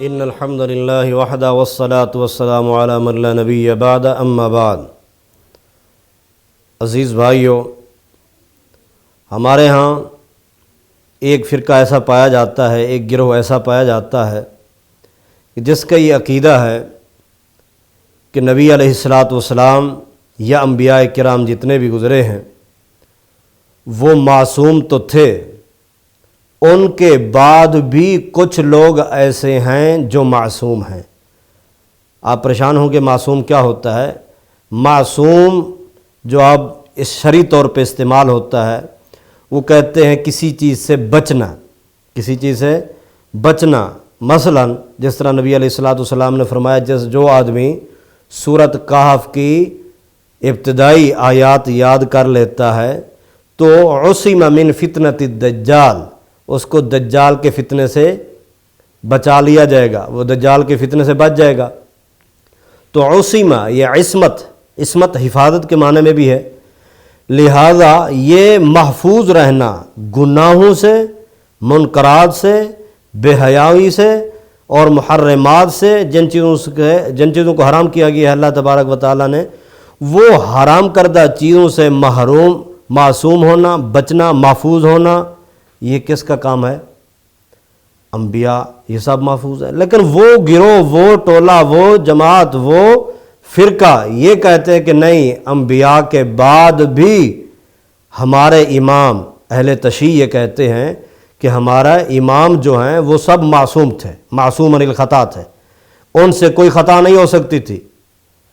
ان الحمد للہ وحدہ والصلاة والسلام علی من لا نبی بعد اما بعد۔ عزیز بھائیو، ہمارے ہاں ایک فرقہ ایسا پایا جاتا ہے، ایک گروہ ایسا پایا جاتا ہے کہ جس کا یہ عقیدہ ہے کہ نبی علیہ الصلاۃ والسلام یا انبیاء کرام جتنے بھی گزرے ہیں وہ معصوم تو تھے، ان کے بعد بھی کچھ لوگ ایسے ہیں جو معصوم ہیں۔ آپ پریشان ہوں کہ معصوم کیا ہوتا ہے؟ معصوم جو اب اس شرعی طور پہ استعمال ہوتا ہے وہ کہتے ہیں کسی چیز سے بچنا، کسی چیز سے بچنا۔ مثلا جس طرح نبی علیہ الصلاۃ والسلام نے فرمایا جو آدمی سورۃ کہف کی ابتدائی آیات یاد کر لیتا ہے تو عصم من فتنۃ الدجال، اس کو دجال کے فتنے سے بچا لیا جائے گا، وہ دجال کے فتنے سے بچ جائے گا۔ تو عصمہ یہ عصمت حفاظت کے معنی میں بھی ہے، لہذا یہ محفوظ رہنا گناہوں سے، منکرات سے، بے حیائی سے اور محرمات سے، جن چیزوں کو حرام کیا گیا ہے اللہ تبارک و تعالیٰ نے، وہ حرام کردہ چیزوں سے معصوم ہونا، بچنا، محفوظ ہونا، یہ کس کا کام ہے؟ انبیاء، یہ سب محفوظ ہے۔ لیکن وہ گروہ، وہ ٹولہ، وہ جماعت، وہ فرقہ یہ کہتے ہیں کہ نہیں، انبیاء کے بعد بھی ہمارے امام اہل تشیع یہ کہتے ہیں کہ ہمارا امام جو ہیں وہ سب معصوم تھے، معصوم عن الخطا تھے، ان سے کوئی خطا نہیں ہو سکتی تھی۔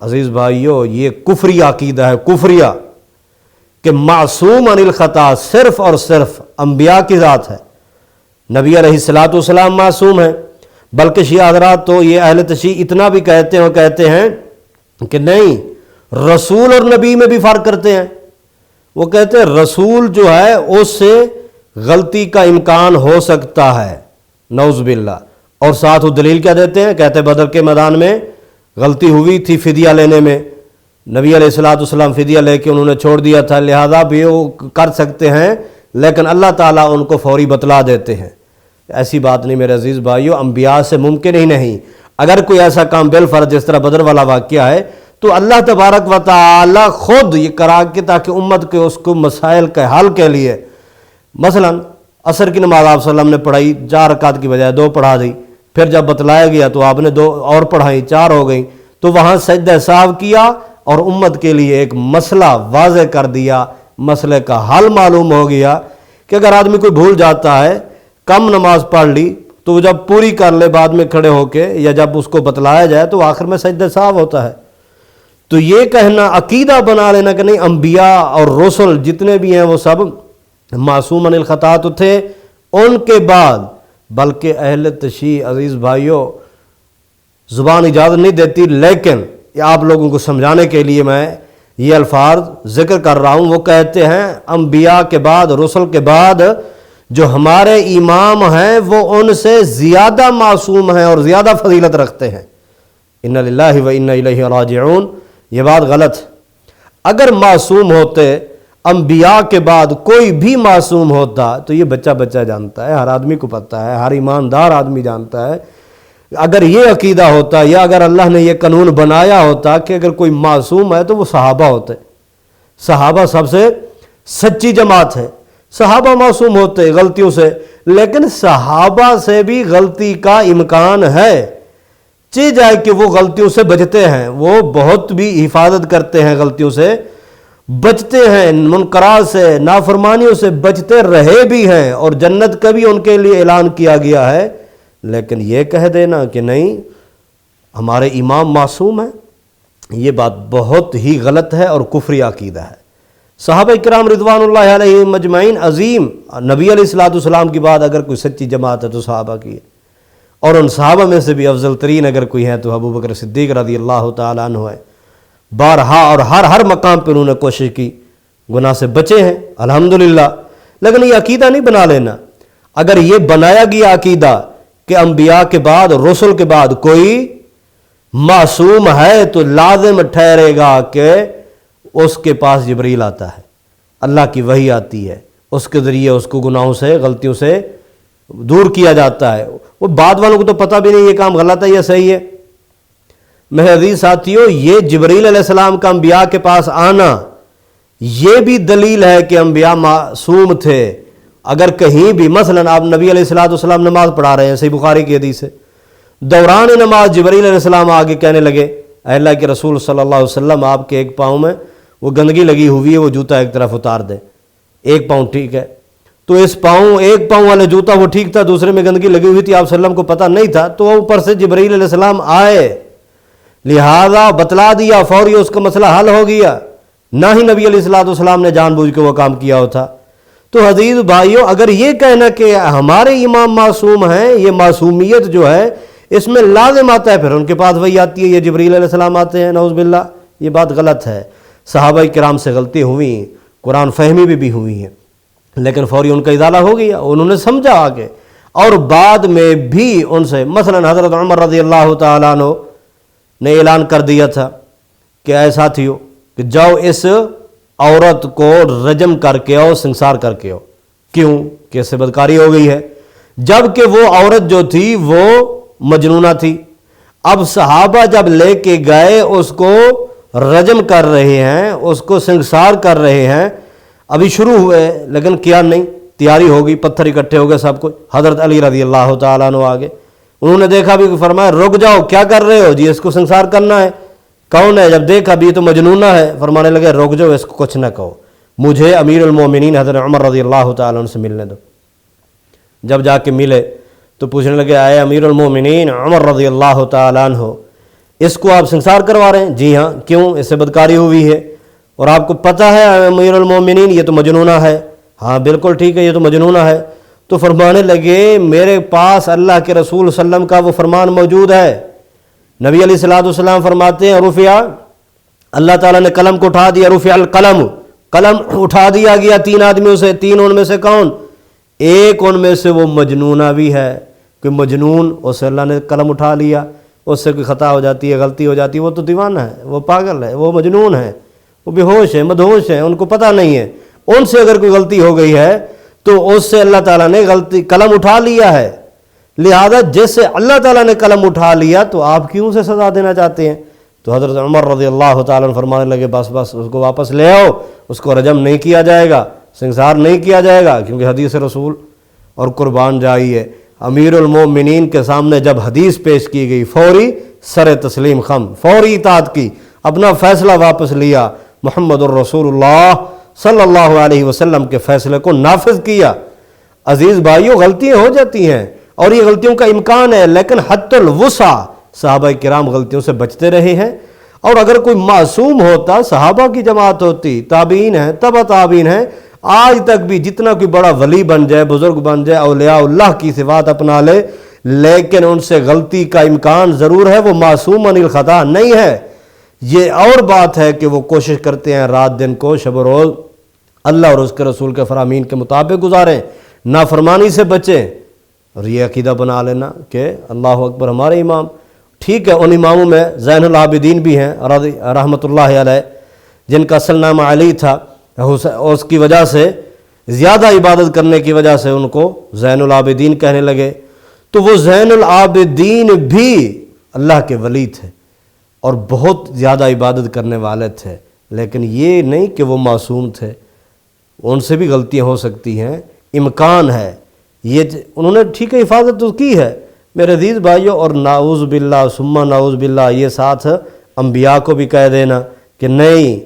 عزیز بھائیو، یہ کفری عقیدہ ہے، کفریہ، کہ معصوم عن الخطا صرف اور صرف انبیاء کی ذات ہے۔ نبی علیہ الصلاۃ والسلام معصوم ہیں، بلکہ شیعہ حضرات تو یہ اہل تشیع اتنا بھی کہتے ہیں کہ نہیں، رسول اور نبی میں بھی فرق کرتے ہیں۔ وہ کہتے ہیں رسول جو ہے اس سے غلطی کا امکان ہو سکتا ہے، نعوذ باللہ، اور ساتھ وہ دلیل کیا دیتے ہیں؟ کہتے ہیں بدر کے میدان میں غلطی ہوئی تھی فدیہ لینے میں، نبی علیہ الصلاۃ والسلام فدیہ لے کے انہوں نے چھوڑ دیا تھا، لہذا بھی وہ کر سکتے ہیں، لیکن اللہ تعالیٰ ان کو فوری بتلا دیتے ہیں۔ ایسی بات نہیں میرے عزیز بھائیو، انبیاء سے ممکن ہی نہیں۔ اگر کوئی ایسا کام بالفرض جس طرح بدر والا واقعہ ہے تو اللہ تبارک و تعالیٰ خود یہ کرا کے تاکہ امت کے اس کو مسائل کے حل کے لیے، مثلا عصر کی نماز آپ صلی اللہ علیہ وسلم نے پڑھائی، 4 رکعت کی بجائے 2 پڑھا دی، پھر جب بتلایا گیا تو آپ نے 2 اور پڑھائی، 4 ہو گئی، تو وہاں سجدہ سہو کیا اور امت کے لیے ایک مسئلہ واضح کر دیا، مسئلے کا حل معلوم ہو گیا کہ اگر آدمی کوئی بھول جاتا ہے، کم نماز پڑھ لی تو جب پوری کر لے بعد میں کھڑے ہو کے، یا جب اس کو بتلایا جائے تو آخر میں سجدہ سہو ہوتا ہے۔ تو یہ کہنا، عقیدہ بنا لینا کہ نہیں انبیاء اور رسل جتنے بھی ہیں وہ سب معصوم عن الخطا تو تھے ان کے بعد، بلکہ اہل تشیع عزیز بھائیو زبان اجازت نہیں دیتی، لیکن آپ لوگوں کو سمجھانے کے لیے میں یہ الفاظ ذکر کر رہا ہوں۔ وہ کہتے ہیں انبیاء کے بعد، رسل کے بعد جو ہمارے امام ہیں وہ ان سے زیادہ معصوم ہیں اور زیادہ فضیلت رکھتے ہیں۔ انا للہ و انا الیہ راجعون، یہ بات غلط۔ اگر معصوم ہوتے انبیاء کے بعد کوئی بھی معصوم ہوتا تو یہ بچہ جانتا ہے، ہر آدمی کو پتہ ہے، ہر ایماندار آدمی جانتا ہے۔ اگر یہ عقیدہ ہوتا یا اگر اللہ نے یہ قانون بنایا ہوتا کہ اگر کوئی معصوم ہے تو وہ صحابہ ہوتے، صحابہ سب سے سچی جماعت ہے، صحابہ معصوم ہوتے غلطیوں سے، لیکن صحابہ سے بھی غلطی کا امکان ہے، چاہے جائے کہ وہ غلطیوں سے بچتے ہیں، وہ بہت بھی حفاظت کرتے ہیں، غلطیوں سے بچتے ہیں، منکرات سے، نافرمانیوں سے بچتے رہے بھی ہیں، اور جنت کا بھی ان کے لیے اعلان کیا گیا ہے۔ لیکن یہ کہہ دینا کہ نہیں ہمارے امام معصوم ہیں، یہ بات بہت ہی غلط ہے اور کفری عقیدہ ہے۔ صحابہ کرام رضوان اللہ علیہم مجمعین عظیم، نبی علیہ الصلوۃ والسلام کی بعد اگر کوئی سچی جماعت ہے تو صحابہ کی ہے، اور ان صحابہ میں سے بھی افضل ترین اگر کوئی ہے تو ابو بکر صدیق رضی اللہ تعالیٰ عنہ ہے۔ بارہا اور ہر مقام پہ انہوں نے کوشش کی، گناہ سے بچے ہیں الحمدللہ۔ لیکن یہ عقیدہ نہیں بنا لینا۔ اگر یہ بنایا گیا عقیدہ کہ انبیاء کے بعد، رسل کے بعد کوئی معصوم ہے تو لازم ٹھہرے گا کہ اس کے پاس جبریل آتا ہے، اللہ کی وحی آتی ہے، اس کے ذریعے اس کو گناہوں سے، غلطیوں سے دور کیا جاتا ہے. وہ بعد والوں کو تو پتہ بھی نہیں یہ کام غلط ہے یا صحیح ہے. میرے عزیز ساتھیوں، یہ جبرائیل علیہ السلام کا انبیاء کے پاس آنا یہ بھی دلیل ہے کہ انبیاء معصوم تھے. اگر کہیں بھی مثلا آپ نبی علیہ السلام نماز پڑھا رہے ہیں، صحیح بخاری کی حدیث ہے، دوران نماز جبرائیل علیہ السلام آگے کہنے لگے اے اللہ کے رسول صلی اللہ علیہ وسلم، آپ کے ایک پاؤں میں وہ گندگی لگی ہوئی ہے، وہ جوتا ایک طرف اتار دیں. ایک پاؤں ٹھیک ہے، تو ایک پاؤں والا جوتا وہ ٹھیک تھا، دوسرے میں گندگی لگی ہوئی تھی، آپ صلی اللہ علیہ وسلم کو پتہ نہیں تھا، تو اوپر سے جبرائیل علیہ السلام آئے، لہذا بتلا دیا، فوری اس کا مسئلہ حل ہو گیا. نہ ہی نبی علیہ السلام نے جان بوجھ کے وہ کام کیا ہوتا. تو عزیز بھائیوں، اگر یہ کہنا کہ ہمارے امام معصوم ہیں، یہ معصومیت جو ہے اس میں لازم آتا ہے پھر ان کے پاس وہی آتی ہے، یہ جبرائیل علیہ السلام آتے ہیں، نعوذ باللہ، یہ بات غلط ہے. صحابہ کرام سے غلطی ہوئی، قرآن فہمی بھی ہوئی ہے، لیکن فوری ان کا ازالہ ہو گیا، انہوں نے سمجھا آگے. اور بعد میں بھی ان سے مثلا حضرت عمر رضی اللہ تعالیٰ عنہ نے اعلان کر دیا تھا کہ اے ساتھیو کہ جاؤ اس عورت کو رجم کر کے آؤ، سنسار کر کے آؤ. کیوں کہ اس سے بدکاری ہو گئی ہے، جبکہ وہ عورت جو تھی وہ مجنونہ تھی. اب صحابہ جب لے کے گئے اس کو رجم کر رہے ہیں، اس کو سنسار کر رہے ہیں، ابھی شروع ہوئے لیکن کیا نہیں، تیاری ہو گئی، پتھر اکٹھے ہو گئے سب کچھ. حضرت علی رضی اللہ تعالیٰ عنہ آگے، انہوں نے دیکھا بھی، فرمایا رک جاؤ، کیا کر رہے ہو جی، اس کو سنسار کرنا ہے. کون ہے؟ جب دیکھا بھی تو مجنونہ ہے، فرمانے لگے رک جاؤ، اس کو کچھ نہ کہو، مجھے امیر المومنین حضرت عمر رضی اللہ تعالیٰ عنہ سے ملنے دو. جب جا کے ملے تو پوچھنے لگے اے امیر المومنین عمر رضی اللہ تعالیٰ عنہ، اس کو آپ سنسار کروا رہے ہیں؟ جی ہاں. کیوں؟ اس سے بدکاری ہوئی ہے اور آپ کو پتہ ہے امیر المومنین یہ تو مجنونہ ہے. ہاں بالکل ٹھیک ہے، یہ تو مجنونہ ہے. تو فرمانے لگے میرے پاس اللہ کے رسول صلی اللہ علیہ وسلم کا وہ فرمان موجود ہے. نبی علیہ السلام فرماتے ہیں رفع، اللہ تعالیٰ نے قلم کو اٹھا دیا، رفع القلم، قلم اٹھا دیا گیا 3 آدمیوں سے. 3 ان میں سے کون؟ ایک ان میں سے وہ مجنونہ بھی ہے، کہ مجنون اسے اللہ نے قلم اٹھا لیا، اس سے کوئی خطا ہو جاتی ہے، غلطی ہو جاتی ہے، وہ تو دیوانہ ہے، وہ پاگل ہے، وہ مجنون ہے، وہ بے ہوش ہے، مدہوش ہے، ان کو پتہ نہیں ہے. ان سے اگر کوئی غلطی ہو گئی ہے تو اس سے اللہ تعالیٰ نے قلم اٹھا لیا ہے. لہذا جس سے اللہ تعالیٰ نے قلم اٹھا لیا تو آپ کیوں سے سزا دینا چاہتے ہیں؟ تو حضرت عمر رضی اللہ تعالیٰ عنہ فرمانے لگے بس اس کو واپس لے آؤ، اس کو رجم نہیں کیا جائے گا، سنسار نہیں کیا جائے گا، کیونکہ حدیث رسول اور قربان جائی ہے. امیر المومنین کے سامنے جب حدیث پیش کی گئی، فوری سر تسلیم خم، فوری اطاعت کی، اپنا فیصلہ واپس لیا، محمد الرسول اللہ صلی اللہ علیہ وسلم کے فیصلے کو نافذ کیا. عزیز بھائیوں، غلطیاں ہو جاتی ہیں اور یہ غلطیوں کا امکان ہے، لیکن حتی الوسع صحابہ کرام غلطیوں سے بچتے رہے ہیں. اور اگر کوئی معصوم ہوتا، صحابہ کی جماعت ہوتی، تابعین ہیں، تبع تابعین ہیں، آج تک بھی جتنا کوئی بڑا ولی بن جائے، بزرگ بن جائے، اولیاء اللہ کی صفات اپنا لے، لیکن ان سے غلطی کا امکان ضرور ہے، وہ معصوم عن الخطا نہیں ہے. یہ اور بات ہے کہ وہ کوشش کرتے ہیں رات دن کو، شب و روز اللہ اور اس کے رسول کے فرامین کے مطابق گزاریں، نافرمانی سے بچیں. اور یہ عقیدہ بنا لینا کہ اللہ اکبر ہمارے امام. ٹھیک ہے، ان اماموں میں زین العابدین بھی ہیں رحمۃ اللہ علیہ، جن کا اصل نام علی تھا، اس کی وجہ سے زیادہ عبادت کرنے کی وجہ سے ان کو زین العابدین کہنے لگے. تو وہ زین العابدین بھی اللہ کے ولی تھے اور بہت زیادہ عبادت کرنے والے تھے، لیکن یہ نہیں کہ وہ معصوم تھے، ان سے بھی غلطیاں ہو سکتی ہیں، امکان ہے. یہ انہوں نے ٹھیک ہے حفاظت تو کی ہے میرے عزیز بھائیوں. اور نعوذ باللہ ثم نعوذ باللہ یہ ساتھ انبیاء کو بھی کہہ دینا کہ نہیں،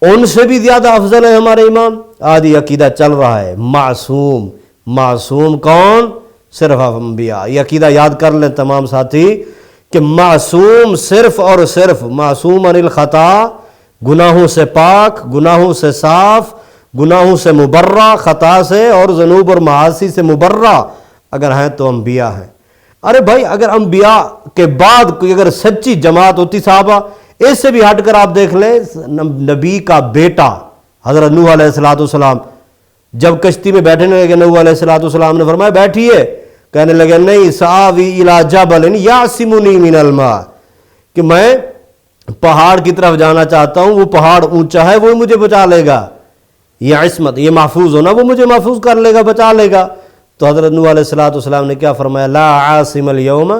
ان سے بھی زیادہ افضل ہے ہمارے امام. آدھی عقیدہ چل رہا ہے معصوم. معصوم کون؟ صرف انبیاء. یہ عقیدہ یاد کر لیں تمام ساتھی کہ معصوم صرف اور صرف معصوم عن الخطا، گناہوں سے پاک، گناہوں سے صاف، گناہوں سے مبرہ، خطا سے اور ذنوب اور معاصی سے مبرہ اگر ہیں تو انبیاء ہیں. ارے بھائی، اگر انبیاء کے بعد کوئی اگر سچی جماعت ہوتی صحابہ، اس سے بھی ہٹ کر آپ دیکھ لیں نبی کا بیٹا حضرت نوح علیہ السلام جب کشتی میں بیٹھنے لگے، نوح علیہ السلام نے فرمایا بیٹھیے، کہنے لگے نہیں، سآوی الی جبل یعصمنی من الماء، کہ میں پہاڑ کی طرف جانا چاہتا ہوں، وہ پہاڑ اونچا ہے، وہ مجھے بچا لے گا. یہ عصمت، یہ محفوظ ہونا، وہ مجھے محفوظ کر لے گا، بچا لے گا. تو حضرت نوح علیہ السلام نے کیا فرمایا؟ لا عاصم الیوم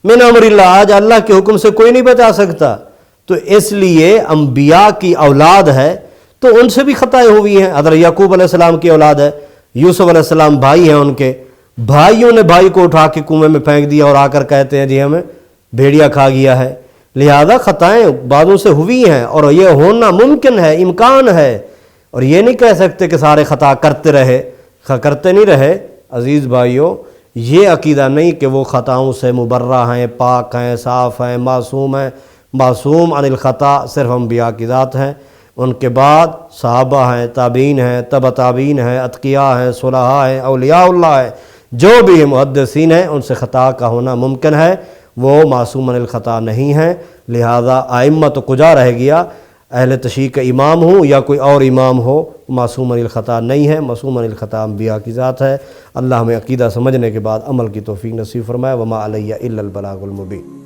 من امر اللہ، آج اللہ کے حکم سے کوئی نہیں بچا سکتا۔ تو اس لیے انبیاء کی اولاد ہے تو ان سے بھی خطائیں ہوئی ہیں۔ حضرت یعقوب علیہ السلام کی اولاد ہے، یوسف علیہ السلام بھائی ہیں ان کے، بھائیوں نے بھائی کو اٹھا کے کنویں میں پھینک دیا اور آ کر کہتے ہیں جی ہمیں بھیڑیا کھا گیا ہے۔ لہذا خطائیں بعضوں سے ہوئی ہیں اور یہ ہونا ممکن ہے، امکان ہے، اور یہ نہیں کہہ سکتے کہ سارے خطا کرتے نہیں رہے۔ عزیز بھائیوں، یہ عقیدہ نہیں کہ وہ خطاؤں سے مبرہ ہیں، پاک ہیں، صاف ہیں، معصوم ہیں۔ معصوم عن الخطا صرف انبیاء کی ذات ہیں، ان کے بعد صحابہ ہیں، تابعین ہیں، تبع تابعین ہیں، اتقیاء ہیں، صلحاء ہیں، اولیاء اللہ ہیں، جو بھی محدثین ہیں ان سے خطا کا ہونا ممکن ہے، وہ معصوم عن الخطا نہیں ہیں۔ لہذا ائمہ تو کجا رہ گیا، اہل تشیع کا امام ہو یا کوئی اور امام ہو، معصوم عن الخطا نہیں ہے۔ معصوم عن الخطا انبیاء کی ذات ہے۔ اللہ ہمیں عقیدہ سمجھنے کے بعد عمل کی توفیق نصیب فرمائے۔ وما علیہ الا البلاغ المبین۔